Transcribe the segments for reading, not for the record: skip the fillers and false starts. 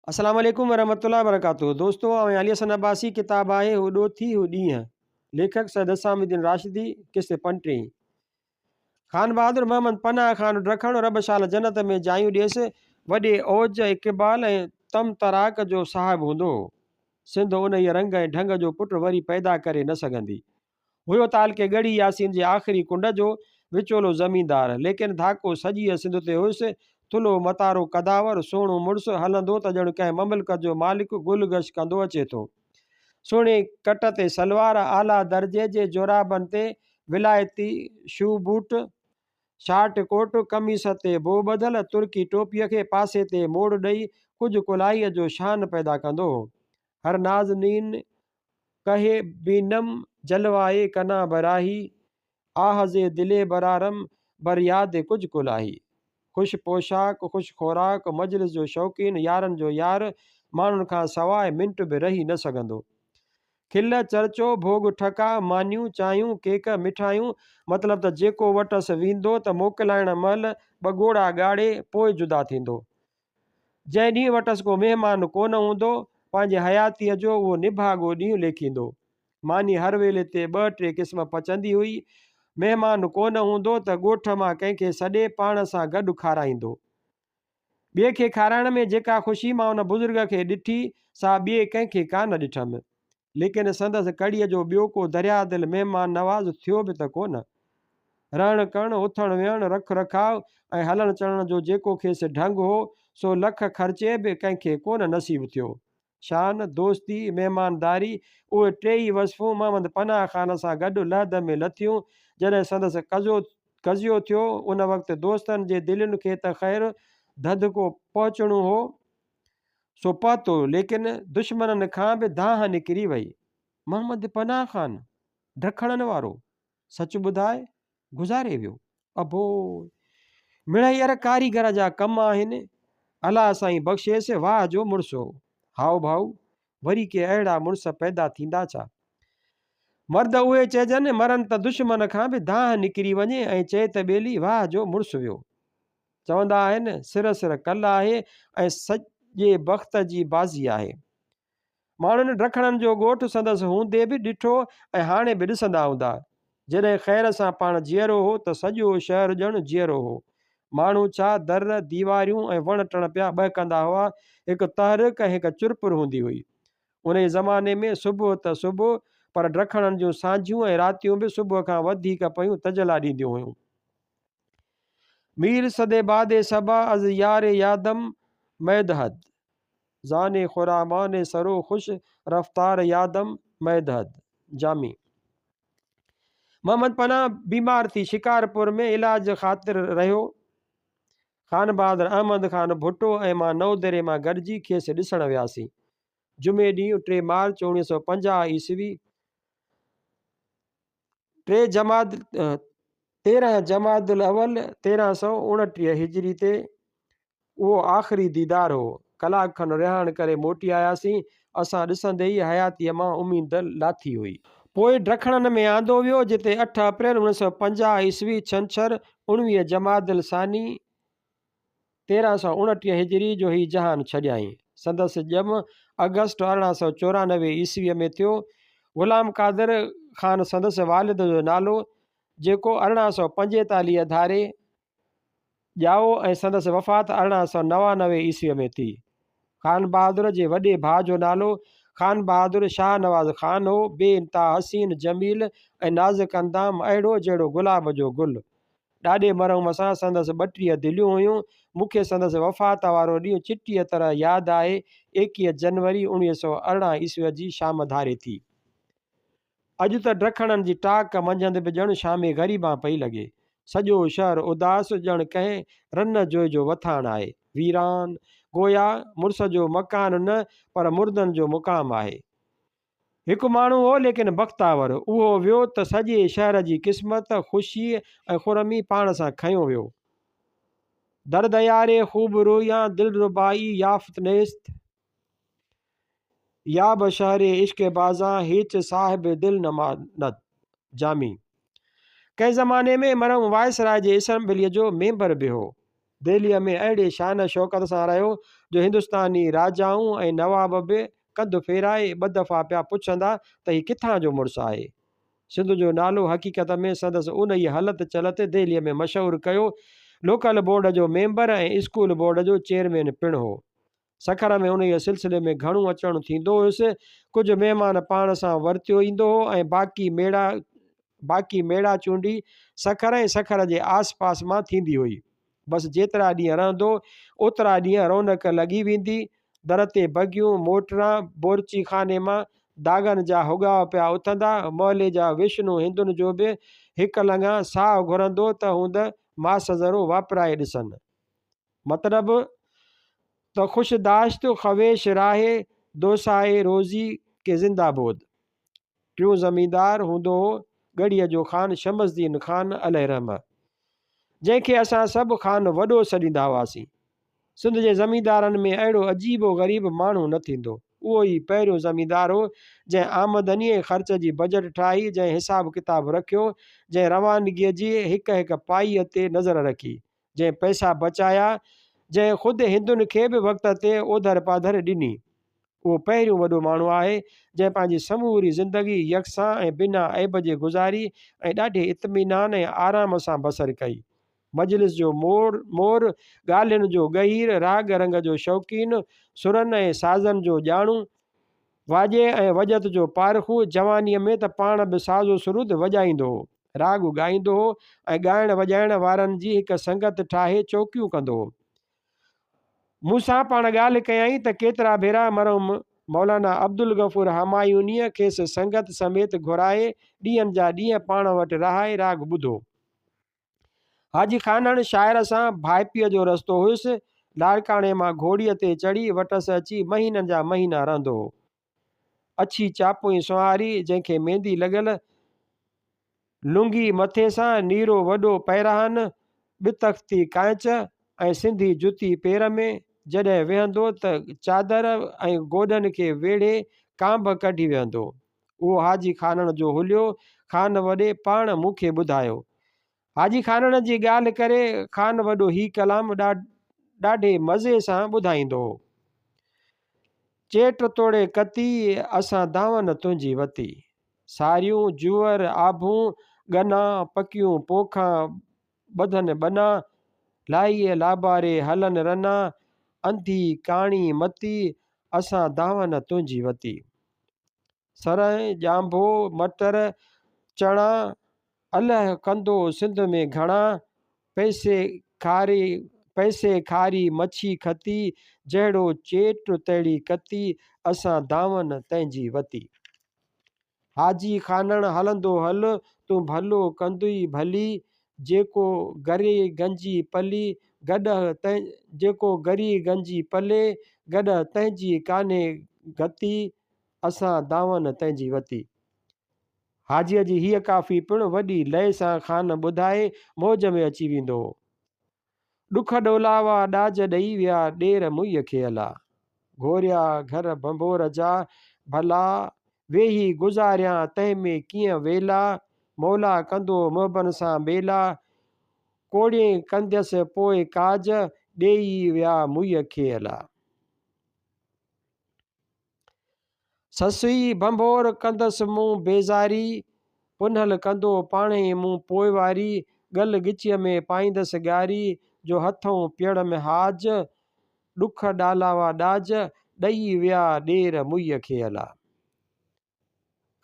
अस्सलाम वालेकुम वरहमतुल्लाहि वबरकातुहू। दोस्तों अली हसन अब्बासी किताब आहे हुॾो थी हू ॾींहं। लेखक सैयद असामुद्दीन राशिदी। किस्त 35। खान बहादुर मोहम्मद पनाह खान ड्रखण रब शाल जन्नत में जायूं ॾियसि। वॾे औज इक़बाल ऐं तम तराक जो साहिबु हूंदो। सिंध उन ई रंग ऐं ढंग जो पुटु वरी पैदा करे न सघंदी। हुयो ताल के गढ़ी यासीन जे आख़िरी कुंड जो विचोलो ज़मींदार, लेकिन धाको सॼी सिंध ते हुयुसि। थुलो मतारो कदावर सोणो मुड़ुसु हलंदो त ॼण कंहिं ममलिकत जो मालिक गुलगश कंदो अचे थो। सुहिणे कट ते सलवार, आला दर्जे जे जोराबनि ते विलायती शू बूट, शार्ट कोट, कमीस ते बो ॿधल तुर्की टोपीअ खे पासे ते मोड़ ॾेई कुझु कुलाईअ जो शान पैदा कंदो हो। हर नाज़नीन कहे बीनम जलवाए कना बराही, आहज़े दिले बरारम बर याद कुझु कुलाही। ख़ुश पोशाक, ख़ुश ख़ुराक, मजलिस जो शौक़ीन, यारनि जो यार, माण्हुनि खां सवाइ मिंट बि रही न सघंदो। खिल चर्चो भोग ठका मानियूं चायूं केक मिठायूं, मतिलब त जेको वटसि वेंदो त मोकिलाइण महिल ॿ ॻोड़ा ॻाड़े पोइ जुदा थींदो। जंहिं ॾींहुं वटसि को महिमान कोन हूंदो, पंहिंजे हयातीअ जो उहो निभागो ॾींहुं लेखींदो। मानी हर वेले ते 2-3 क़िस्म पचंदी हुई। महिमान कोन हूंदो त ॻोठ मां कंहिंखे सॾे पाण सां गॾु खाराईंदो। ॿिए खे खाराइण में जेका ख़ुशी मां उन बुज़ुर्ग खे ॾिठी, सा ॿिए कंहिंखे कान ॾिठमि। लेकिन संदसि कड़ीअ जो ॿियो को दरिया दिलि महिमान नवाज़ थियो बि त कोन। रहण करण, उथण विहण, रख रखाव ऐं हलण चलण जो जेको खेसि ढंग हो, सो लख ख़र्चे बि कंहिंखे कोन नसीबु थियो। शान, दोस्ती, महिमानदारी, उहे टेई वसफ़ूं मोहम्मद पनाह खान सां गॾु लहद में लथियूं। जॾहिं संदसि कज़ियो थियो, उन वक़्तु दोस्तनि जे दिलनि खे त ख़ैर धदको पहुचणो हो सो पहुतो, लेकिन दुश्मननि खां बि धाह निकिरी वई। मोहम्मद पनाह खान ड्रखणनि वारो, सच ॿुधाए गुज़ारे वियो। अबो मिड़ईअर कारीगर जा कम आहिनि। अलाह साईं बख़्शेसि, वाह जो मुड़ुसु हो। हाउ भाऊ, वरी के अहिड़ा मुड़ुस पैदा थींदा छा। मर्द उहे चइजनि मरनि त दुश्मन खां बि धाह निकिरी वञे ऐं चए त ॿेली वाह जो मुड़ुसु वियो। चवंदा आहिनि सिर सिर कल आहे ऐं सॼे वक़्त जी बाज़ी आहे। माण्हुनि ड्रखणनि जो ॻोठु संदसि हूंदे बि ॾिठो ऐं हाणे बि ॾिसंदा हूंदा। जॾहिं ख़ैर सां पाण जीअरो हो त सॼो शहर ॼण जीअरो हो। माण्हू छा दर दीवारियूं ऐं वण टण पिया ॿहकंदा हुआ। हिकु तहरीक ऐं हिकु चुरपुर हूंदी हुई। उन ज़माने में सुबुह त सुबुह, पर ड्रखणनि जूं सांझियूं ऐं रातियूं बि सुबुह खां वधीक पयूं तजला ॾींदियूं हुयूं। मीर सदे बादे सबा अज़ यारे यादम मैदहद, जाने खुरामान सरो खुश रफ्तार यादम मैदहद। जामी। मोहम्मद पनाह बीमार थी शिकारपुर में इलाज ख़ातिर रहियो। खान बहादुर अहमद खान भुट्टो ऐं मां नवदरे मां गॾिजी खेसि ॾिसण वियासीं। जुमे ॾींहुं 3 मार्च 1950 ईस्वी 13 जमादुल अवल 1329 हिजरी ते उहो आख़िरी दीदार हो। कलाक खन रिहाण करे मोटी आयासीं। असां ॾिसंदे ई हयातीअ मां उमीद लाथी हुई। पोइ ड्रखणनि में आंदो वियो, जिते 8 अप्रैल 1950 ईस्वी छंछरु 19 जमादुल सानी 1329 हिजरी जो ही जहान छॾियाई। संदसि ॼम अगस्त 1894 ईस्वीअ में थियो। ग़ुलाम कादिर ख़ान संदसि वालिद जो नालो, जेको 1845 धारे ॼाओ ऐं संदसि वफ़ात 1899 ईस्वीअ में थी। खान बहादुर जे वॾे भाउ जो नालो खान बहादुर शाह नवाज़ ख़ान हो। बेइंतहा हसीन, जमील ऐं नाज़ुक अंदाम, अहिड़ो जहिड़ो गुलाब जो गुल। ॾाढे मरहूम सां संदसि 32 दिलियूं हुयूं। मूंखे संदसि वफ़ात वारो ॾींहुं चिटीअ तरह यादि आहे। 21 जनवरी 1918 ईस्वीअ जी शाम धारे थी। अॼु त ड्रखणनि जी टाक मंझंदि बि ॼण शामे ग़रीबां पई लॻे। सॼो शहर उदास, ॼण कंहिं रन जोइ जो वथाण आहे। वीरान गोया मुड़ुस जो मकान न, पर मुर्दनि जो मुक़ाम आहे। हिकु माण्हू हो लेकिन बख़्तावर, उहो वियो त सॼे शहर जी क़िस्मत, ख़ुशी ऐं खुरमी पाण सां खयो वियो। दर्द यारे ख़ूब रोया दिलरुबाई याफ़्त नेस्त, या बशहरे इश्क बाज़ा हिच साहिब दिल नमानत। जामी। कंहिं ज़माने में मरहूम वायसराय जे असम्बलीअ जो मेंबर बि हो। दिल्लीअ में अहिड़े शान शौक़त सां रहियो जो हिंदुस्तानी राजाऊं ऐं नवाब बि कदु फेराए ॿ दफ़ा पिया पुछंदा त हीउ किथां जो मुड़ुसु आहे। सिंध जो नालो हक़ीक़त में संदसि उन ई हलत चलत दिल्लीअ में मशहूरु कयो। लोकल बोर्ड जो मेंबर ऐं स्कूल बोर्ड जो चेयरमैन पिणु हो। सखर में उन सिलसिले में घणो अचणु थींदो हुयुसि। कुझु महिमान पाण सां वरितियो ईंदो हो ऐं बाक़ी मेड़ा चूंडी सखर ऐं सखर जे आस पास मां थींदी हुई। बसि जेतिरा ॾींहं रहंदो ओतिरा ॾींहं रौनक लॻी वेंदी। दर ते बगियूं मोटरां बोरची खाने मां दागनि जा हुगाव पिया उथंदा। मोहल्ले जा विष्णु हिंदुनि जो बि हिकु लंघा साहु घुरंदो त हूंद मास ज़रो वापराए ॾिसनि। मतिलबु त ख़ुशदाश्त ख़वेश राहे दोसाए रोज़ी के ज़िंदाबोद। टियों ज़मींदार हूंदो हो गढ़ीअ जो ख़ान शमसदीन ख़ान अलैहिर्रहम, जंहिंखे असां सभु ख़ान वॾो सॾींदा हुआसीं। सिंध जे ज़मींदारनि में अहिड़ो अजीबो ग़रीब माण्हू न थींदो। उहो ई पहिरियों ज़मींदार हो जंहिं आमदनी ऐं ख़र्च जी बजट ठाही, जंहिं हिसाब किताब रखियो, जंहिं रवानगीअ जी हिकु हिकु पाईअ ते नज़र रखी, जंहिं पैसा बचाया, जंहिं ख़ुदि हिंदुनि खे बि वक़्त ते ओधर पाधर ॾिनी। उहो पहिरियों वॾो माण्हू आहे जंहिं पंहिंजी समूरी ज़िंदगी यकसां ऐं बिना ऐब जे गुज़ारी ऐं ॾाढे इत्मीनान ऐं आराम सां बसर कई। मजलिस जो मोर ॻाल्हियुनि जो गहीर, राग रंग जो शौक़ीन, सुरनि ऐं साज़नि जो ॼाणू, वाजे ऐं वजत जो पारखू। जवानीअ में त पाण बि साज़ो सुरुद वॼाईंदो हो, राग ॻाईंदो हो ऐं ॻाइण वॼाइण वारनि जी हिकु संगत ठाहे चौकियूं कंदो हो। मूंसां पाण ॻाल्हि कयई त केतिरा भेरा मरहूम मौलाना अब्दुल गफ़ूर हमायूनीअ खेसि संगत समेत घुराए ॾींहंनि जा ॾींहं पाण वटि रहाए राग ॿुधो। हाजी ख़ानन शाइर सां भाइपीअ जो रस्तो हुयुसि। लाड़काणे मां घोड़ीअ ते चढ़ी वटसि अची महीननि जा महीना रहंदो हो। अछी चापुई सुहारी जंहिंखे मेहंदी लॻल, लुंगी मथे सां, नीरो वॾो पैराहन, बितख्ती कांच ऐं सिंधी जुती पेर में। जॾहिं वेहंदो त चादर ऐं गोॾनि खे वेढ़े कांब कढी वेहंदो। उहो हाजी ख़ानन जो हुलियो ख़ान वॾे पाण मूंखे ॿुधायो। हाजी ख़ानन जी ॻाल्हि करे ख़ान वॾो ही कलाम ॾाढे मज़े सां ॿुधाईंदो हो। चेट तोड़े कती असां दावन तुंहिंजी वती, सारियूं जूअर आभूं गना पकियूं पोखां ॿधनि बना, लाईअ लाबारे हलन रना, अंधी काणी मती असां दावन तुंहिंजी वती। सरह ॼांभो मटर चणा अलाह कंदो सिंध में घणा, पैसे खारी मच्छी खती, जहिड़ो चेट तहिड़ी कती असां दावन तंहिंजी वती। हाजी ख़ानन हलंदो हल तूं भलो कंदुई भली, जेको गरी गंजी पली गॾह जेको गरी गंजी पले गॾह तंहिंजी कान्हे गती, असां दावन तंहिंजी वती। हाजीअ जी हीअ काफ़ी पिणु वॾी लय सां ख़ान ॿुधाए मौज में अची वेंदो हो। ॾुख ॾोलावा ॾाज ॾेई विया ॾेर मुईअ खे अला, घोरिया घर बंबोर जा भला, वेही गुज़ारियां तंहिं में कीअं वेला, मौला कंदो मोहबन सां बेला, कोड़े कंदसि पोइ काज ॾेई विया मुईअ खे अला। ससुई बंबोर कंदसि मूं बेज़ारी, पुनहल कंदो पाणे मूं पोइवारी, गल गिचीअ में पाईंदसि ॻारी, जो हथों पीअण में हाज, ॾुख ॾालावा ॾाज ॾेई विया ॾेर मुईअ खे अला।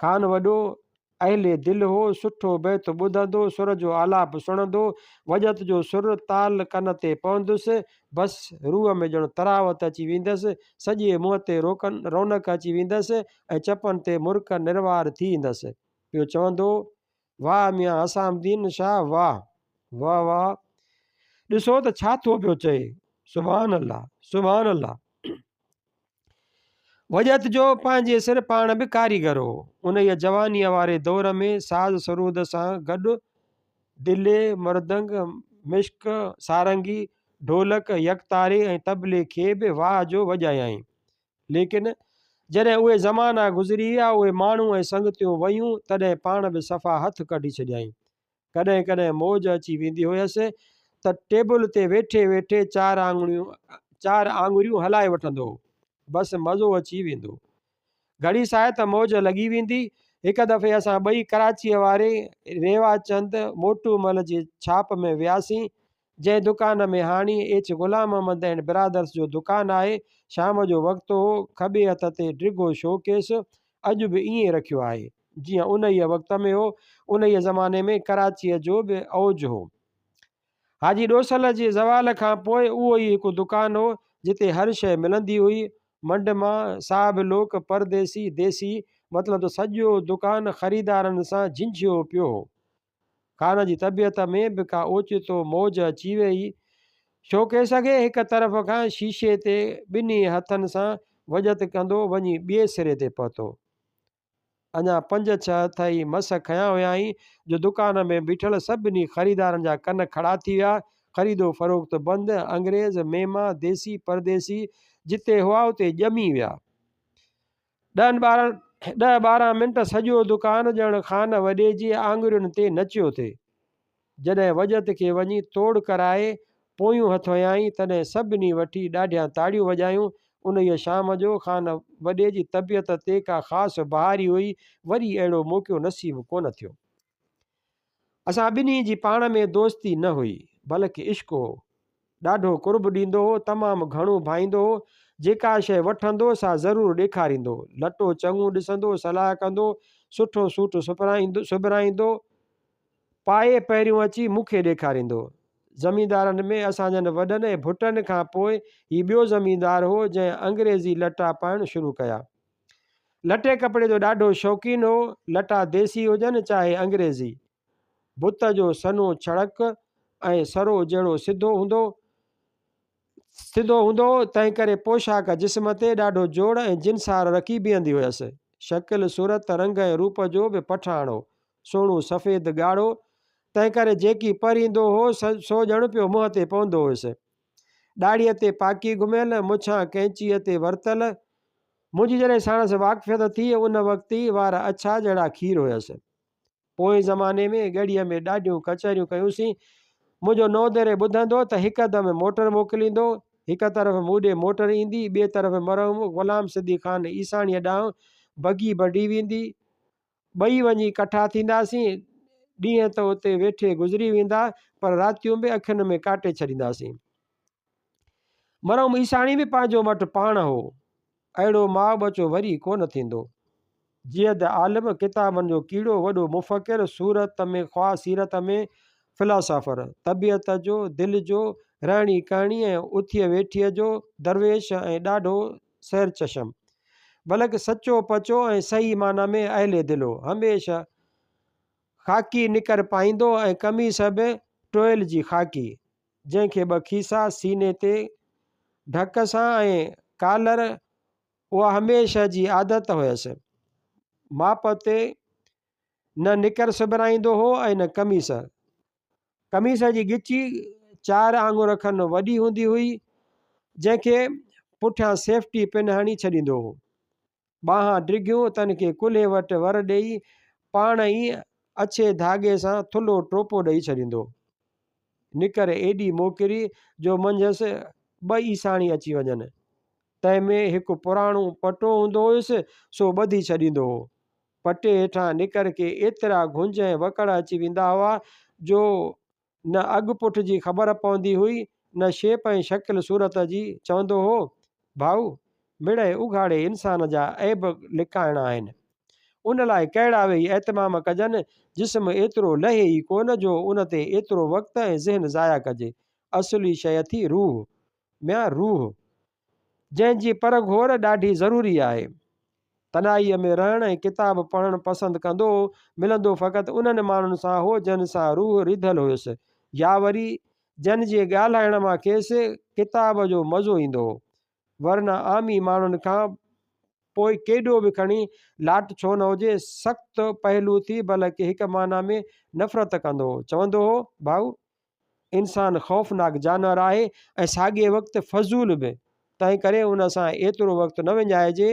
ख़ान वॾो अहले दिलि हो, सुठो बैत ॿुधंदो, सुर जो आलाप सुणंदो, वजत जो सुर ताल कन ते पवंदुसि, बसि रूह में ॼण तरावत अची वेंदसि, सॼे मुंहं ते रौनक अची वेंदसि ऐं चपनि ते मुर्क निर्वार थी ईंदसि। ॿियो चवंदो, वाह मियां हसामुद्दीन शाह, वाह वाह वाह, ॾिसो त छा थो पियो चए, सुभान अल्लाह सुभान अल्लाह। वजत जो पंहिंजे सिर पाण बि कारीगर हो। उन जवानीअ वारे दौर में साज़ सरूद सां गॾु दिले, मृदंग, मिश्क, सारंगी, ढोलक, यकतारे ऐं तबले खे बि वाह जो वॼायाई। लेकिन जॾहिं उहे ज़माना गुज़री विया, उहे माण्हू ऐं संगतियूं वयूं, तॾहिं पाण बि सफ़ा हथ कढी छॾियईं। कॾहिं कॾहिं मौज अची वेंदी हुयसि त टेबल ते वेठे वेठे चार आङुरियूं हलाए वठंदो। बसि मज़ो अची वेंदो। घड़ी सां त मौज लॻी वेंदी। हिकु दफ़े असां ॿई कराचीअ वारे रेवाचंद मोटूमल जी छाप में वियासीं, जंहिं दुकान में हाणी H Ghulam Mohammad and brothers जो दुकानु आहे। शाम जो वक़्तु हो, खॿे हथ ते डिघो शोकेस अॼु बि ईअं रखियो आहे जीअं उन ई वक़्त में हो। उन ई ज़माने में कराचीअ जो बि औज हो। हाजी ॾोसल जे ज़वाल खां पोइ उहो ई हिकु दुकानु हो जिते हर शइ मिलंदी हुई। मंड मां साहब लोक परदेसी देसी मतिलबु त सॼो दुकानु ख़रीदारनि सां झिंझियो पियो हो। खान जी तबियत में बि का ओचितो मौज अची वई। शोकेस खे हिकु तरफ़ खां शीशे ते ॿिन्ही हथनि सां वजत कंदो वञी ॿिए सिरे ते पहुतो। अञा 5-6 हथ ई मस खयां हुयाई जो दुकान में बीठल सभिनी ख़रीदारनि जा कन खड़ा थी विया। ख़रीदो फ़रोख्त बंदि। अंग्रेज़ मेमा देसी परदेसी जिते हुआ उते ॼमी विया। 10-12 मिंट सॼो दुकानु ॼण ख़ान वॾे जी आङुरियुनि ते नचियो थिए। जॾहिं वजत खे वञी तोड़ कराए पोयूं हथ हुयाई तॾहिं सभिनी वठी ॾाढियां ताड़ियूं वॼायूं। उन ई शाम जो ख़ान वॾे जी तबियत ते का ख़ासि बहारी हुई। वरी अहिड़ो मौक़ो नसीब कोन थियो। असां ॿिन्ही जी पाण में दोस्ती न हुई बल्कि इश्क हो। ॾाढो कुर्ब ॾींदो हो, तमामु घणो भाईंदो हो। जेका शइ वठंदो सा ज़रूरु ॾेखारींदो। लटो चङो ॾिसंदो, सलाह कंदो, सुठो सूट सुबराईंदो, पाए पहिरियों अची मूंखे ॾेखारींदो। ज़मींदारनि में असां जन वॾनि ऐं भुटनि खां पोइ हीउ ॿियो ज़मींदार हो जंहिं अंग्रेज़ी लटा पाइणु शुरू कया। लटे कपिड़े जो ॾाढो शौक़ीन हो। लटा देसी हुजनि चाहे अंग्रेज़ी। बुत जो सनो छड़क ऐं सरो जहिड़ो सिधो हूंदो, तंहिं करे पोशाक जिस्म ते ॾाढो जोड़ ऐं जिनसार रखी बीहंदी हुयसि। शकिल सूरत रंग ऐं रूप जो बि पठाण हो। सोणो सफ़ेद ॻाढ़ो, तंहिं करे जेकी परींदो हो सो ॼण पियो मुंहं ते पवंदो हुयुसि। ॾाड़ीअ ते पाकी घुमियल, मुछां कैंचीअ ते वरतल। मुंहिंजी जॾहिं साणसि वाक़फ़ियत थी उन वक़्तु ई वार अछा जहिड़ा खीर हुयसि। पोइ ज़माने में गड़ीअ में ॾाढियूं कचहरियूं कयूंसीं। मुंहिंजो नौदरे ॿुधंदो त हिकदमि मोटर मोकिलींदो। हिकु तरफ़ मूं ॾे मोटर ईंदी, ॿिए तरफ़ मरहूम ग़ुलाम सिद्दीक़ ख़ान ईसाणीअ ॾांहुं बगी बढी वेंदी। ॿई वञी कठा थींदासीं। ॾींहं त उते वेठे गुज़री वेंदा पर रातियूं बि अखियुनि में काटे छॾींदासीं। मरहूम ईसाणी बि पंहिंजो मटि पाण हो। अहिड़ो माउ बचो वरी कोन थींदो। जियद आलिम, किताबनि जो कीड़ो, वॾो मुफ़किर, सूरत में ख्वाह सीरत में फिलासफ़र, तबियत जो, दिलि जो, रहणी करणी ऐं उथीअ वेठीअ जो दरवेश ऐं ॾाढो सैर चशम, बल्कि सचो पचो ऐं सही माना में अहले दिलो। हमेशह ख़ाकी निकर पाईंदो ऐं कमीस बि टोयल जी ख़ाकी, जंहिंखे 2 खीसा सीने ते ढक सां ऐं कालर, उहा हमेशह जी आदत हुयसि। माप ते न निकर सिबराईंदो हो ऐं न कमीस। कमीस जी ॻिची 4 आङुर खनि वॾी हूंदी हुई, जंहिंखे पुठियां सेफ्टी पिन हणी छॾींदो हो। ॿाहां डिघियूं, तन खे कुल्हे वटि वर ॾेई पाण ई अछे धागे सां थुल्हो टोपो ॾेई छॾींदो। निकर एॾी मोकिरी जो मंझंदि 2 ईसाणी अची वञनि। तंहिंमें हिकु पुराणो पटो हूंदो हुयुसि, सो ॿधी छॾींदो हो। पटे हेठां निकर के एतिरा घुंज ऐं वकड़ अची वेंदा हुआ जो न अॻु पुठ जी ख़बर पवंदी हुई, न शेप ऐं शकिल सूरत जी। चवंदो हो, भाऊ मिड़े उघाड़े इंसान जा ऐब लिकाइणा आहिनि। उन लाइ कहिड़ा वेही एतमाम कजनि, जिस्म एतिरो लहे ई कोन जो उन ते एतिरो वक़्तु ऐं ज़हन ज़ाया कजे। असली शइ थी रूह, रूह, जंहिंजी परघोर ॾाढी ज़रूरी आहे। तनाईअ में रहणु ऐं किताब पढ़णु पसंदि कंदो, मिलंदो फ़क़ति उन्हनि माण्हुनि सां हो जन सां रूह रिधल हुयुसि, या वरी जन जे ॻाल्हाइण मां खेसि किताब जो मज़ो ईंदो हो। वरना आमी माण्हुनि खां पोइ केॾो बि खणी लाट छो न हुजे, सख़्तु पहलू थी बल्कि हिकु माना में नफ़रत कंदो हो। चवंदो हो, भाऊ इंसानु ख़ौफ़नाक जानवर आहे ऐं साॻिए वक़्तु फज़ूल बि, तंहिं करे उन सां एतिरो वक़्तु न विञाइजे।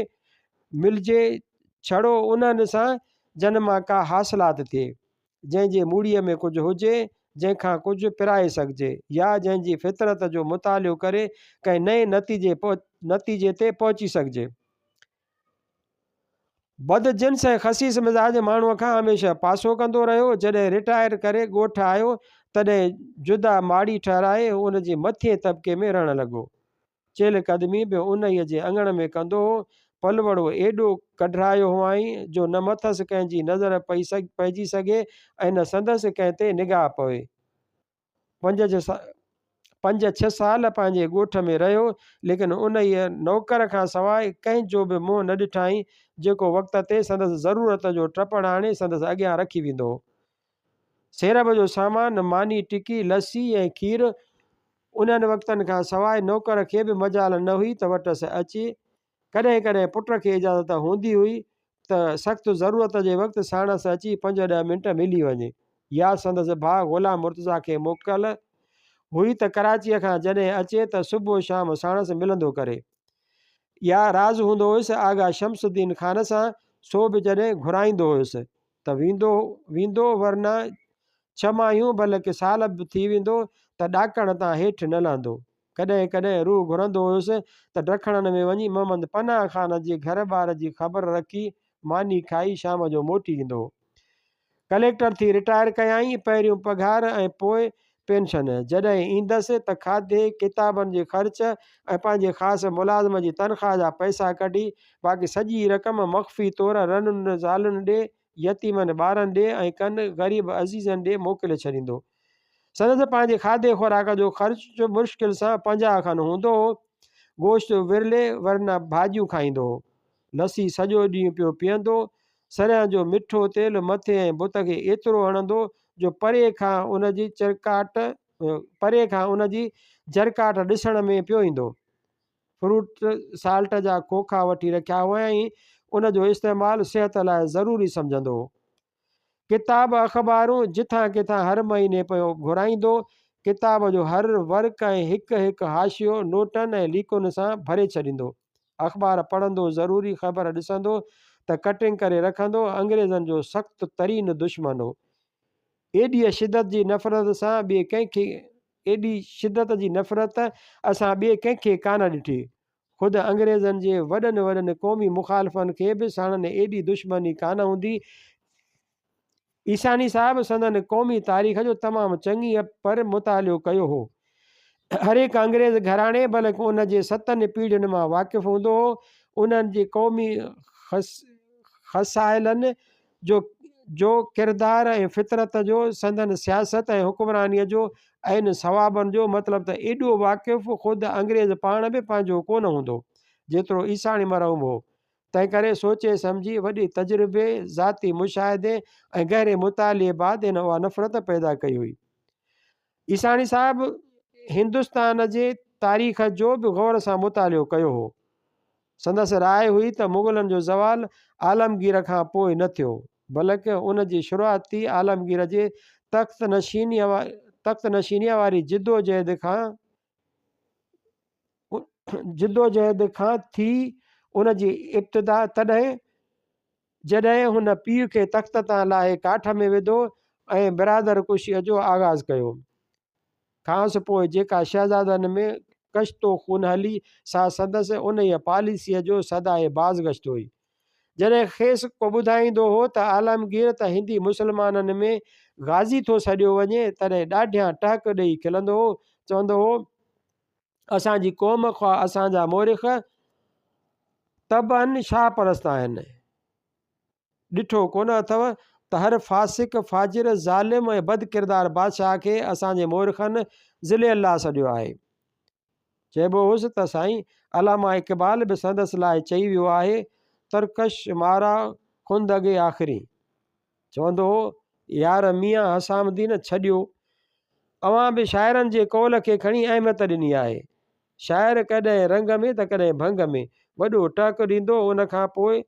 मिलिजे छड़ो उन्हनि सां जन मां का हासिलात थिए। जंहिंजे मूड़ीअ में कुझु हुजे जंहिंखां कुझु पिराए सघिजे या जंहिंजी फितरत जो मुतालियो करे कंहिं नए नतीजे ते पहुची सघिजे। बदजिन्स ऐं ख़सीस मिज़ाज माण्हूअ खां हमेशह पासो कंदो रहियो। जॾहिं रिटायर करे ॻोठु आयो तॾहिं जुदा माड़ी ठहिराए उन जे मथिएं तबिके में रहणु लॻो। चेलकदमी बि उन्हीअ जे अङण में कंदो हो। पलवड़ो एॾो कढरायो हुआईं जो न मथसि कंहिंजी नज़र पइजी सघे ऐं न संदसि कंहिं ते निगाह पवे। 5-6 साल पंहिंजे ॻोठ में रहियो, लेकिन उन्हीअ नौकर खां सवाइ कंहिंजो बि मुंहुं न ॾिठाई जेको वक़्त ते संदसि ज़रूरत जो टपण आणे संदसि अॻियां रखी वेंदो हो। सेरब जो सामान, मानी टिकी, लस्सी ऐं खीर उन्हनि वक़्तनि खां सवाइ नौकर खे बि मजाल न हुई त वटसि अचे। कॾहिं कॾहिं पुट खे इजाज़त हूंदी हुई त सख़्तु ज़रूरत जे वक़्तु साणसि अची 5-10 मिंट मिली वञे, या संदसि भाउ ग़ुलाम मुर्तज़ा खे मोकल हुई त कराचीअ खां जॾहिं अचे त सुबुह शाम साणसि मिलंदो करे। या राज़ हूंदो हुयुसि आगा शमसुद्दीन ख़ान सां, सो बि जॾहिं घुराईंदो हुयुसि त वेंदो वरना 6 माहियूं बल्कि साल बि थी वेंदो त ॾाकण तां हेठि न लहंदो। कॾहिं कॾहिं रूह घुरंदो हुयुसि त ॾखणनि में वञी मोहम्मद पनाह ख़ान जे घर बार जी ख़बर रखी मानी खाई शाम जो मोटी ईंदो। कलेक्टर थी रिटायर कयाई, पहिरियों पघार ऐं पोइ पेंशन। जॾहिं ईंदसि त खाधे किताबनि जे ख़र्च ऐं पंहिंजे ख़ासि मुलाज़िम जी तनख़्वाह जा पैसा कढी बाक़ी सॼी रक़म मख़फ़ी तौरु रनुनि ज़ालुनि ॾे, यतीमनि ॿारनि ॾे ऐं कनि ग़रीब अज़ीज़नि ॾे मोकिले छॾींदो। संदसि पंहिंजे खाधे खुराक जो ख़र्च मुश्किल सां 50 खनि हूंदो हो। गोश्त विरले वरना भाॼियूं खाईंदो हो। लस्सी सॼो ॾींहुं पियो पीअंदो। सरियां जो मिठो तेल मथे ऐं बुत खे एतिरो हणंदो जो परे खां उन जी जरकाट ॾिसण में पियो ईंदो। फ्रूट साल्ट जा खोखा वठी रखिया हुआईं, उन जो इस्तेमालु सिहत लाइ ज़रूरी सम्झंदो हो। किताब अख़बारूं जिथां किथां हर महीने पियो घुराईंदो। किताब जो हर वर्क ऐं हिकु हिकु हाशियो नोटनि ऐं लीकुनि सां भरे छॾींदो। अख़बार पढ़ंदो, ज़रूरी ख़बर ॾिसंदो त कटिंग करे रखंदो। अंग्रेज़नि जो सख़्तु तरीन दुश्मन हो। एॾी शिदत जी नफ़रत असां ॿिए कंहिंखे कान ॾिठी। ख़ुदि अंग्रेज़नि जे वॾनि वॾनि क़ौमी मुखालफ़नि खे बि साणनि एॾी दुश्मनी कान हूंदी। ईसानी साहिबु संदन क़ौमी तारीख़ जो तमामु चङी पर मुतालियो कयो हो। हर हिकु अंग्रेज़ घराणे बल्कि उन जे 7 पीढ़ियुनि मां वाक़िफ़ हूंदो हो। उन्हनि जे क़ौमी ख़साइलनि जो किरदार ऐं फितरत जो, संदन सियासत ऐं हुक्मरानीअ जो ऐं सवाबनि जो मतिलबु त एॾो वाक़िफ़ ख़ुदि अंग्रेज़ पाण बि पंहिंजो कोन हूंदो जेतिरो ईसानी मरहूम हो। तंहिं करे सोचे सम्झी वॾी तजुर्बे, ज़ाती मुशाहिदे ऐं गहरे मुतालिए बाद इन उहा नफ़रत पैदा कई हुई। ईसानी साहिबु हिंदुस्तान जे तारीख़ जो बि गौर सां मुतालियो कयो हो। संदसि राय हुई त मुग़लनि जो ज़वाल आलमगीर खां पोइ न थियो, बल्कि उन जी शुरूआती आलमगीर जे तख़्त नशीनीअ वारी जिदोजहद खां थी। उन जी इब्तिदा तॾहिं जॾहिं हुन पीउ खे तख़्त तां लाहे काठ में विधो ऐं बिरादर कुशीअ जो आगाज़ कयो। खांसि पोइ जेका शहज़ादनि में कश्तो खून हली सा संदसि उन पॉलिसीअ जो सदाए बाज़गश्त हुई। जॾहिं खेसि को ॿुधाईंदो हो त आलमगीर त हिंदी मुसलमाननि में गाज़ी थो सॾियो वञे, तॾहिं ॾाढियां टहक ॾेई खिलंदो हो। चवंदो हो, असांजी क़ौम ख़्वाह असांजा मोरिख़ तबनि शाह परस्त आहिनि। ॾिठो कोन अथव त हर फासिक, फाजिर, ज़ालिम ऐं बद किरदार बादशाह खे असांजे मोरिख़नि ज़िले अल्लाह सॾियो आहे। चइबो हुउसि त साईं अलामा इक़बाल बि संदसि लाइ चई वियो आहे, तरकश मारा खुंदगे आख़िरी। चवंदो हो, यार मियां हसामुद्दीन छॾियो, अवां बि शाइरनि जे कौल खे खणी अहमियत ॾिनी आहे। शाइर कॾहिं रंग में त कॾहिं भंग में वॾो टहक ॾींदो, उन खां पोइ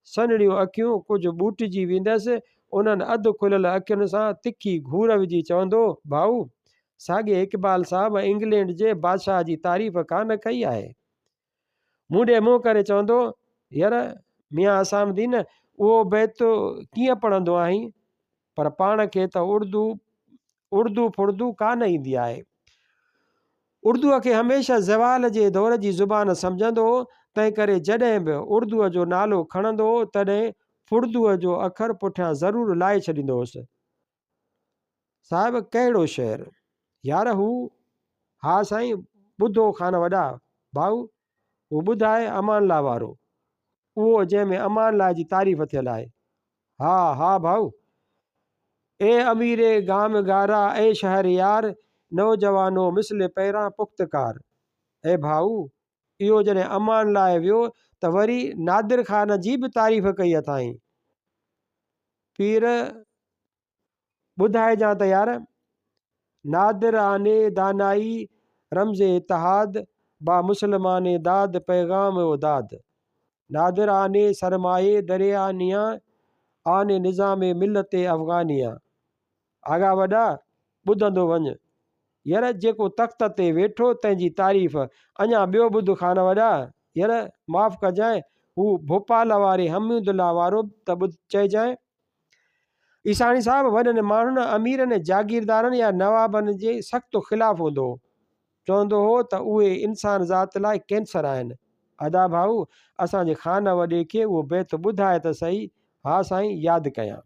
सनड़ियूं अखियूं कुझु ॿूटिजी वेंदसि। उन्हनि अधु खुलियल अखियुनि सां तिखी घूर विझी चवंदो, भाऊ साॻे इक़बाल साहिबु इंग्लैंड जे बादशाह जी तारीफ़ कान कई आहे। मूं ॾे मुंहुं करे चवंदो, यार मियां हसामुद्दीन उहो बैत कीअं पढ़ंदो आहीं, पर पाण खे त उर्दू उर्दू फुर्दू कान ईंदी आहे। उर्दूअ खे हमेशह ज़वाल जे दौर जी ज़ुबान सम्झंदो हो, तंहिं करे जॾहिं बि उर्दूअ जो नालो खणंदो हो तॾहिं फुर्दूअ जो अखर पुठियां ज़रूरु लाहे छॾींदो हुउसि। साहिबु कहिड़ो शहर? यार हू, हा साईं, ॿुधो खान वॾा भाऊ, हू ॿुधाए अमानला वारो, उहो जंहिंमें अमानला जी तारीफ़ थियल आहे। हा हा भाऊ। ए अमीरे गाम गारा ए शहर यार, नौजवानो मिसल पहिरां पुख्तकार। ए भाऊ, इहो जॾहिं अमान लाइ वियो त वरी नादिर ख़ान जी बि तारीफ़ कई अथाई। पीर ॿुधाइजां त यार, नादिर आने दानाई रमज़े इतिहाद, बा मुसलमाने दाद पैगाम ओ दाद। नादिर आने सरमाए दरियानिया, आने निज़ाम मिलत अफ़गानिया। आगा वॾा ॿुधंदो वञ, यार जेको तख़्त ते वेठो तंहिंजी तारीफ़ अञा ॿियो ॿुध खान वॾा, यार माफ़ कजांइ, हू भोपाल वारे हमीदुल्ला वारो त ॿुध चइजांइ। ईसाणी साहब वॾनि माण्हुनि, अमीरनि, जागीरदारनि या नवाबनि जे सख़्तु ख़िलाफ़ु हूंदो हो। चवंदो हो त उहे इंसान ज़ात लाइ कैंसर आहिनि। अदा भाऊ, असांजे खान वॾे खे उहो बैत ॿुधाए त सही। हा साईं, यादि कयां।